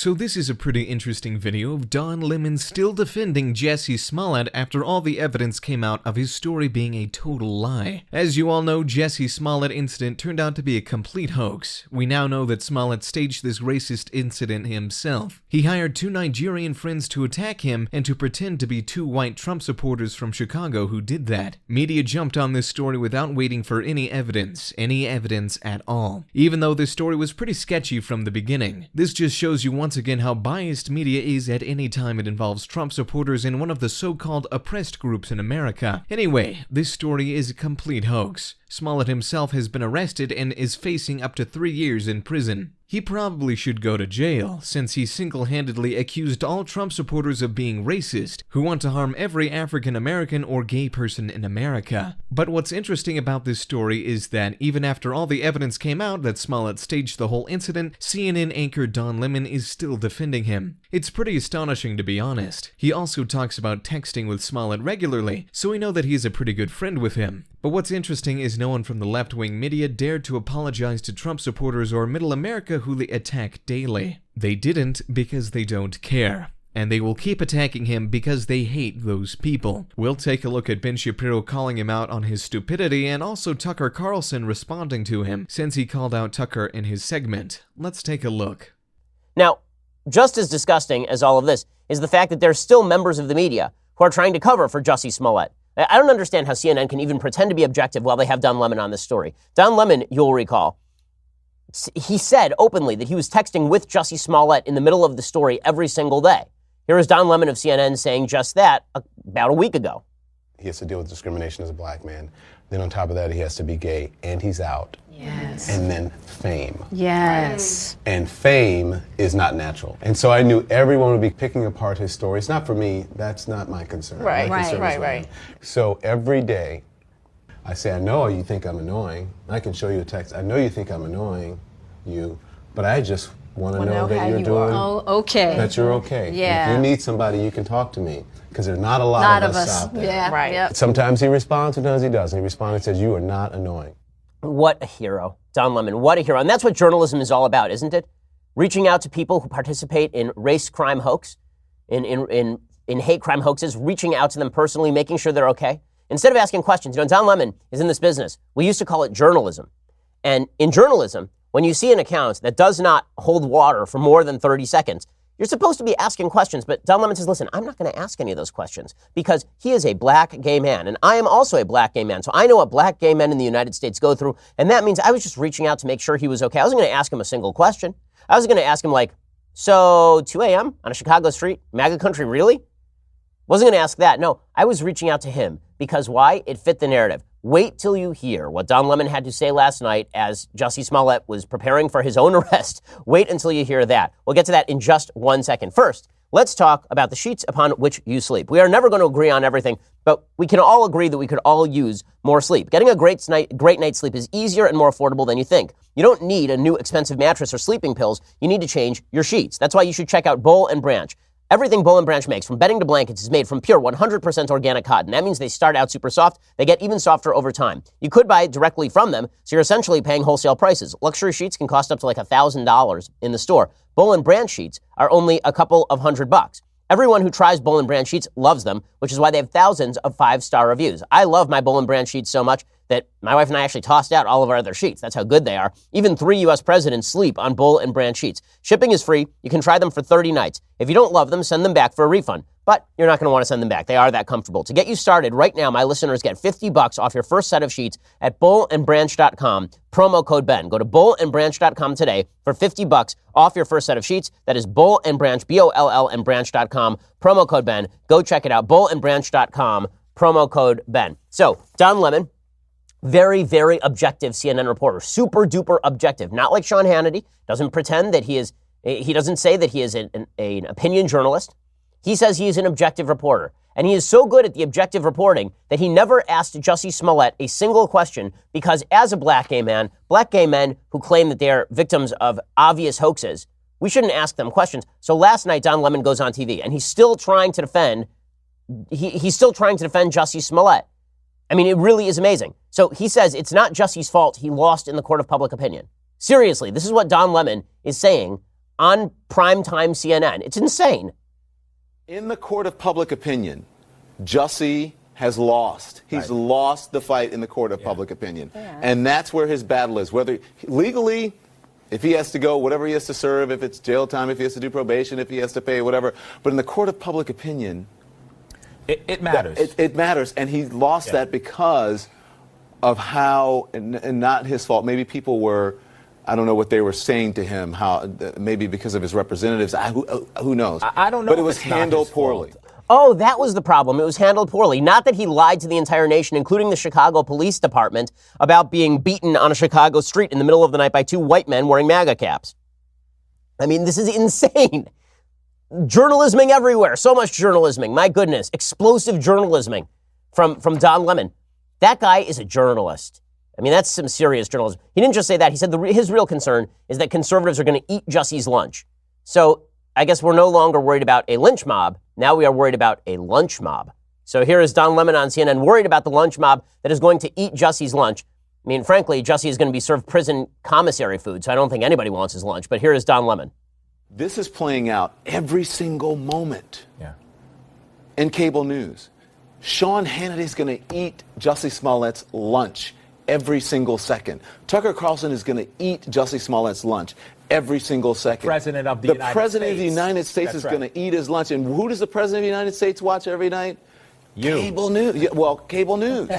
So this is a pretty interesting video of Don Lemon still defending Jussie Smollett after all the evidence came out of his story being a total lie. As you all know, Jussie Smollett incident turned out to be a complete hoax. We now know that Smollett staged this racist incident himself. He hired 2 Nigerian friends to attack him and to pretend to be 2 white Trump supporters from Chicago who did that. Media jumped on this story without waiting for any evidence at all. Even though this story was pretty sketchy from the beginning. This just shows you once again how biased media is at any time it involves Trump supporters in one of the so-called oppressed groups in America. Anyway, this story is a complete hoax. Smollett himself has been arrested and is facing up to 3 years in prison. He probably should go to jail, since he single-handedly accused all Trump supporters of being racist, who want to harm every African American or gay person in America. But what's interesting about this story is that even after all the evidence came out that Smollett staged the whole incident, CNN anchor Don Lemon is still defending him. It's pretty astonishing, to be honest. He also talks about texting with Smollett regularly, so we know that he's a pretty good friend with him. But what's interesting is no one from the left-wing media dared to apologize to Trump supporters or Middle America who they attack daily. They didn't because they don't care. And they will keep attacking him because they hate those people. We'll take a look at Ben Shapiro calling him out on his stupidity and also Tucker Carlson responding to him since he called out Tucker in his segment. Let's take a look. Now, just as disgusting as all of this is the fact that there's still members of the media who are trying to cover for Jussie Smollett. I don't understand how CNN can even pretend to be objective while they have Don Lemon on this story. Don Lemon, you'll recall, he said openly that he was texting with Jussie Smollett in the middle of the story every single day. Here is Don Lemon of CNN saying just that about a week ago. He has to deal with discrimination as a black man. Then on top of that, he has to be gay, and he's out. Yes. And then fame. Yes. And fame is not natural. And so I knew everyone would be picking apart his story. It's not for me. That's not my concern. Right, My concern is right. mine. So every day, I say, I know you think I'm annoying. I can show you a text. I know you think I'm annoying, but I just want to know that you're doing. Oh, okay. That you're okay. Yeah. If you need somebody, you can talk to me. Because there's not a lot of us out there. Yeah, right. Yep. Sometimes he responds, sometimes he doesn't. He responds and says, you are not annoying. What a hero. Don Lemon, what a hero. And that's what journalism is all about, isn't it? Reaching out to people who participate in race crime hoax, in hate crime hoaxes, reaching out to them personally, making sure they're okay. Instead of asking questions, Don Lemon is in this business. We used to call it journalism. And in journalism, when you see an account that does not hold water for more than 30 seconds, you're supposed to be asking questions, but Don Lemon says, listen, I'm not going to ask any of those questions because he is a black gay man, and I am also a black gay man, so I know what black gay men in the United States go through, and that means I was just reaching out to make sure he was okay. I wasn't going to ask him a single question. I was going to ask him, so 2 a.m. on a Chicago street, MAGA country, really? Wasn't going to ask that. No, I was reaching out to him because why? It fit the narrative. Wait till you hear what Don Lemon had to say last night as Jussie Smollett was preparing for his own arrest. Wait until you hear that. We'll get to that in just 1 second. First, let's talk about the sheets upon which you sleep. We are never going to agree on everything, but we can all agree that we could all use more sleep. Getting a great night's sleep is easier and more affordable than you think. You don't need a new expensive mattress or sleeping pills. You need to change your sheets. That's why you should check out Boll & Branch. Everything Boll & Branch makes, from bedding to blankets, is made from pure 100% organic cotton. That means they start out super soft. They get even softer over time. You could buy directly from them, so you're essentially paying wholesale prices. Luxury sheets can cost up to $1,000 in the store. Boll & Branch sheets are only a couple of $100. Everyone who tries Boll & Branch sheets loves them, which is why they have thousands of 5-star reviews. I love my Boll & Branch sheets so much that my wife and I actually tossed out all of our other sheets. That's how good they are. Even 3 U.S. presidents sleep on Boll & Branch sheets. Shipping is free. You can try them for 30 nights. If you don't love them, send them back for a refund. But you're not going to want to send them back. They are that comfortable. To get you started right now, my listeners get $50 off your first set of sheets at bollandbranch.com. Promo code Ben. Go to bollandbranch.com today for $50 off your first set of sheets. That is Boll & Branch, BOLL and branch.com. Promo code Ben. Go check it out. bollandbranch.com. Promo code Ben. So, Don Lemon, very, very objective CNN reporter. Super duper objective. Not like Sean Hannity. Doesn't pretend that he doesn't say that he is an opinion journalist. He says he is an objective reporter. And he is so good at the objective reporting that he never asked Jussie Smollett a single question because as a black gay man, black gay men who claim that they are victims of obvious hoaxes, we shouldn't ask them questions. So last night, Don Lemon goes on TV and he's still trying to defend Jussie Smollett. I mean, it really is amazing. So he says it's not Jussie's fault he lost in the court of public opinion. Seriously, this is what Don Lemon is saying on primetime CNN. It's insane. In the court of public opinion, Jussie has lost. He's lost the fight in the court of public opinion. Yeah. And that's where his battle is. Whether legally, if he has to go, whatever he has to serve, if it's jail time, if he has to do probation, if he has to pay, whatever. But in the court of public opinion, it matters. It matters. And he lost that because of how, and not his fault, maybe people were, I don't know what they were saying to him, how maybe because of his representatives, who knows. I don't know. But it was handled poorly. Oh, that was the problem. It was handled poorly. Not that he lied to the entire nation, including the Chicago Police Department, about being beaten on a Chicago street in the middle of the night by two white men wearing MAGA caps. I mean, this is insane. Journalisming everywhere. So much journalisming. My goodness. Explosive journalisming from Don Lemon. That guy is a journalist. I mean, that's some serious journalism. He didn't just say that. He said his real concern is that conservatives are going to eat Jussie's lunch. So I guess we're no longer worried about a lynch mob. Now we are worried about a lunch mob. So here is Don Lemon on CNN worried about the lunch mob that is going to eat Jussie's lunch. I mean, frankly, Jussie is going to be served prison commissary food, so I don't think anybody wants his lunch. But here is Don Lemon. This is playing out every single moment in cable news. Sean Hannity's going to eat Jussie Smollett's lunch every single second. Tucker Carlson is going to eat Jussie Smollett's lunch every single second. President of the United States. President of the United States is going to eat his lunch. And who does the President of the United States watch every night? You. Cable news. Yeah, well, cable news.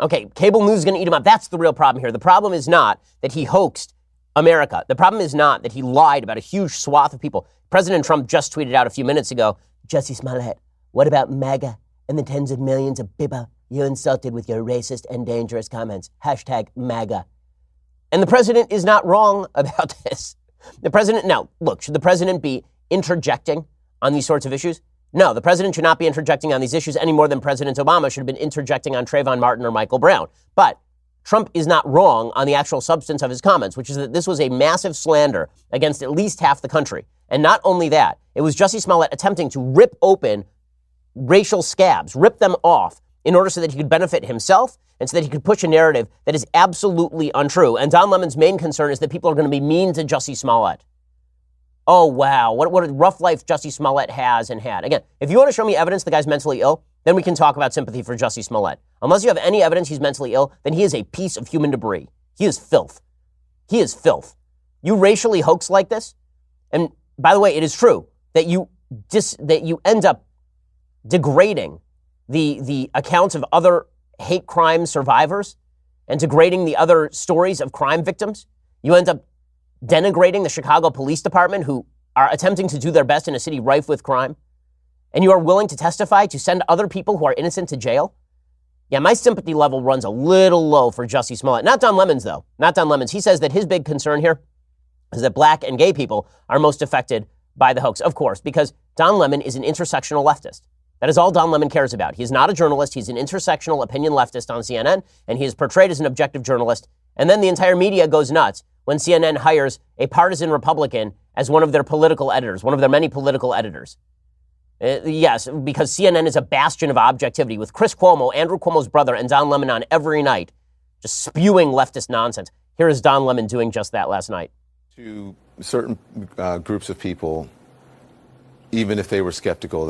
Okay, cable news is going to eat him up. That's the real problem here. The problem is not that he hoaxed America. The problem is not that he lied about a huge swath of people. President Trump just tweeted out a few minutes ago, Jussie Smollett, what about MAGA and the tens of millions of people you insulted with your racist and dangerous comments? Hashtag MAGA. And the president is not wrong about this. The president, now, look, should the president be interjecting on these sorts of issues? No, the president should not be interjecting on these issues any more than President Obama should have been interjecting on Trayvon Martin or Michael Brown. But Trump is not wrong on the actual substance of his comments, which is that this was a massive slander against at least half the country. And not only that, it was Jussie Smollett attempting to rip open racial scabs, rip them off in order so that he could benefit himself and so that he could push a narrative that is absolutely untrue. And Don Lemon's main concern is that people are going to be mean to Jussie Smollett. Oh, wow. What a rough life Jussie Smollett has and had. Again, if you want to show me evidence the guy's mentally ill, then we can talk about sympathy for Jussie Smollett. Unless you have any evidence he's mentally ill, then he is a piece of human debris. He is filth. He is filth. You racially hoax like this, and by the way, it is true that you end up degrading the accounts of other hate crime survivors and degrading the other stories of crime victims. You end up denigrating the Chicago Police Department, who are attempting to do their best in a city rife with crime. And you are willing to testify to send other people who are innocent to jail? Yeah, my sympathy level runs a little low for Jussie Smollett. Not Don Lemon's, though. Not Don Lemon's. He says that his big concern here is that black and gay people are most affected by the hoax. Of course, because Don Lemon is an intersectional leftist. That is all Don Lemon cares about. He is not a journalist. He's an intersectional opinion leftist on CNN, and he is portrayed as an objective journalist. And then the entire media goes nuts when CNN hires a partisan Republican as one of their political editors, one of their many political editors. Yes, because CNN is a bastion of objectivity with Chris Cuomo, Andrew Cuomo's brother, and Don Lemon on every night, just spewing leftist nonsense. Here is Don Lemon doing just that last night. To certain groups of people, even if they were skeptical,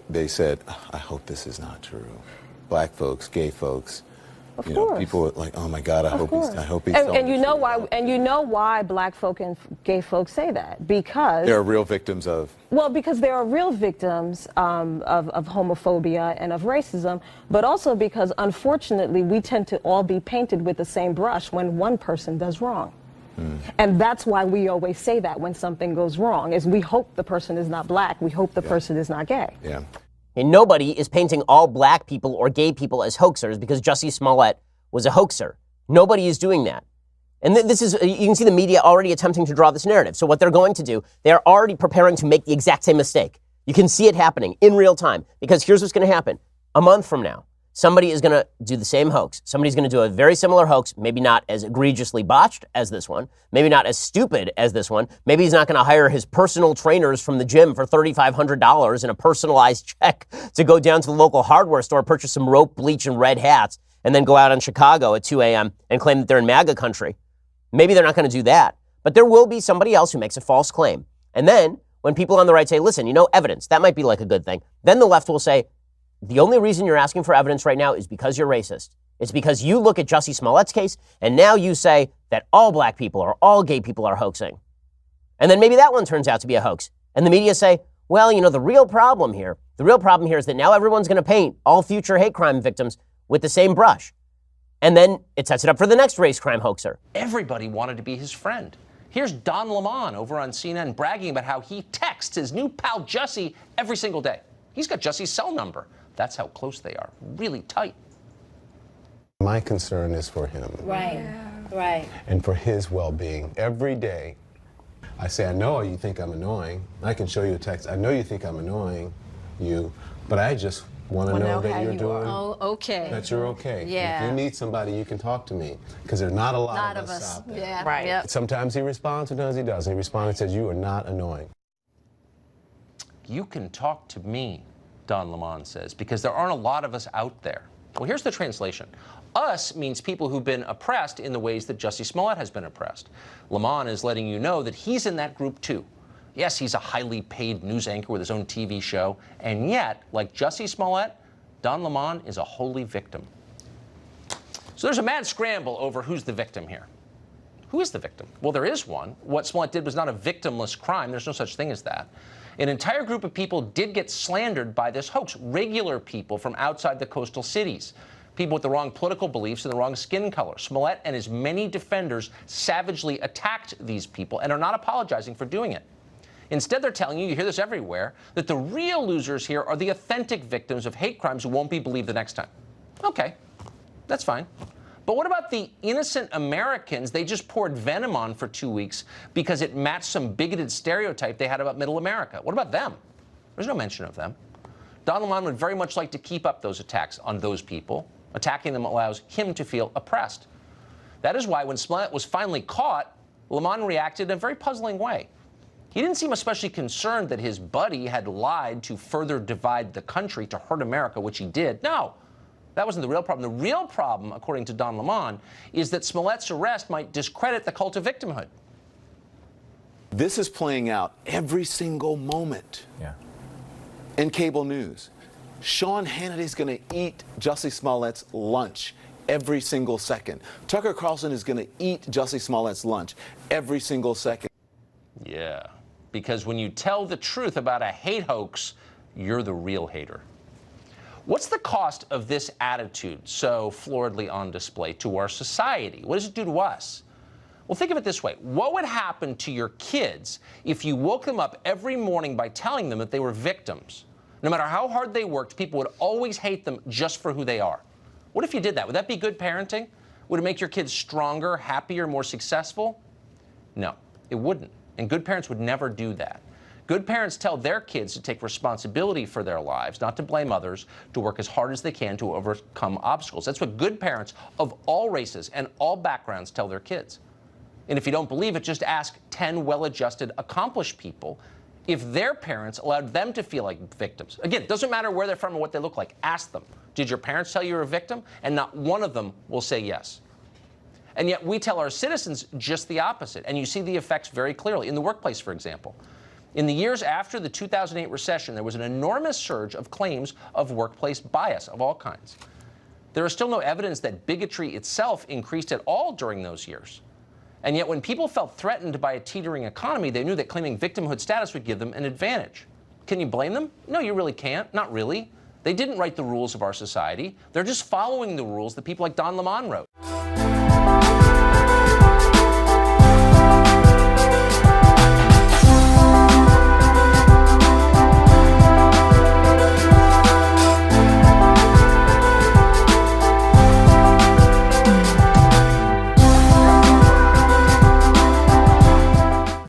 they said, I hope this is not true. Black folks, gay folks. Of course. People were like, oh my God, I hope he's and you know why? And you know why black folk and gay folks say that? Because they're real victims of. Well, because they are real victims of homophobia and of racism, but also because unfortunately we tend to all be painted with the same brush when one person does wrong. And that's why we always say that when something goes wrong, is we hope the person is not black, we hope the person is not gay. Yeah. And nobody is painting all black people or gay people as hoaxers because Jussie Smollett was a hoaxer. Nobody is doing that. And this is, you can see the media already attempting to draw this narrative. So what they're going to do, they're already preparing to make the exact same mistake. You can see it happening in real time because here's what's going to happen. A month from now, somebody is going to do the same hoax. Somebody's going to do a very similar hoax, maybe not as egregiously botched as this one, maybe not as stupid as this one. Maybe he's not going to hire his personal trainers from the gym for $3,500 and a personalized check to go down to the local hardware store, purchase some rope, bleach, and red hats, and then go out in Chicago at 2 a.m. and claim that they're in MAGA country. Maybe they're not going to do that. But there will be somebody else who makes a false claim. And then when people on the right say, listen, evidence, that might be like a good thing, then the left will say, the only reason you're asking for evidence right now is because you're racist. It's because you look at Jussie Smollett's case and now you say that all black people or all gay people are hoaxing. And then maybe that one turns out to be a hoax. And the media say, well, the real problem here is that now everyone's going to paint all future hate crime victims with the same brush. And then it sets it up for the next race crime hoaxer. Everybody wanted to be his friend. Here's Don Lemon over on CNN bragging about how he texts his new pal Jussie every single day. He's got Jussie's cell number. That's how close they are. Really tight. My concern is for him. Right. Yeah. Right. And for his well-being. Every day, I say, I know you think I'm annoying. I can show you a text. I know you think I'm annoying, but I just want to know that you're doing. Oh, okay. That you're okay. Yeah. If you need somebody, you can talk to me, because there are not a lot of us out there. Yeah. Right. Yep. Sometimes he responds, sometimes he doesn't. He responds and says, you are not annoying. You can talk to me, Don Lemon says, because there aren't a lot of us out there. Well, here's the translation. Us means people who've been oppressed in the ways that Jussie Smollett has been oppressed. Lemon is letting you know that he's in that group too. Yes, he's a highly paid news anchor with his own TV show, and yet, like Jussie Smollett, Don Lemon is a holy victim. So there's a mad scramble over who's the victim here. Who is the victim? Well, there is one. What Smollett did was not a victimless crime. There's no such thing as that. An entire group of people did get slandered by this hoax. Regular people from outside the coastal cities. People with the wrong political beliefs and the wrong skin color. Smollett and his many defenders savagely attacked these people and are not apologizing for doing it. Instead, they're telling you hear this everywhere, that the real losers here are the authentic victims of hate crimes who won't be believed the next time. Okay, that's fine. But what about the innocent Americans they just poured venom on for 2 weeks because it matched some bigoted stereotype they had about middle America? What about them? There's no mention of them. Don Lemon would very much like to keep up those attacks on those people. Attacking them allows him to feel oppressed. That is why when Smollett was finally caught, Lemon reacted in a very puzzling way. He didn't seem especially concerned that his buddy had lied to further divide the country to hurt America, which he did. No, that wasn't the real problem. The real problem, according to Don Lemon, is that Smollett's arrest might discredit the cult of victimhood. This is playing out every single moment in cable news. Sean Hannity's going to eat Jussie Smollett's lunch every single second. Tucker Carlson is going to eat Jussie Smollett's lunch every single second. Yeah, because when you tell the truth about a hate hoax, you're the real hater. What's the cost of this attitude so floridly on display to our society? What does it do to us? Well, think of it this way. What would happen to your kids if you woke them up every morning by telling them that they were victims? No matter how hard they worked, people would always hate them just for who they are. What if you did that? Would that be good parenting? Would it make your kids stronger, happier, more successful? No, it wouldn't. And good parents would never do that. Good parents tell their kids to take responsibility for their lives, not to blame others, to work as hard as they can to overcome obstacles. That's what good parents of all races and all backgrounds tell their kids. And if you don't believe it, just ask 10 well-adjusted, accomplished people if their parents allowed them to feel like victims. Again, it doesn't matter where they're from or what they look like. Ask them, did your parents tell you you're a victim? And not one of them will say yes. And yet we tell our citizens just the opposite. And you see the effects very clearly in the workplace, for example. In the years after the 2008 recession, there was an enormous surge of claims of workplace bias of all kinds. There is still no evidence that bigotry itself increased at all during those years. And yet when people felt threatened by a teetering economy, they knew that claiming victimhood status would give them an advantage. Can you blame them? No, you really can't. Not really. They didn't write the rules of our society. They're just following the rules that people like Don Lemon wrote.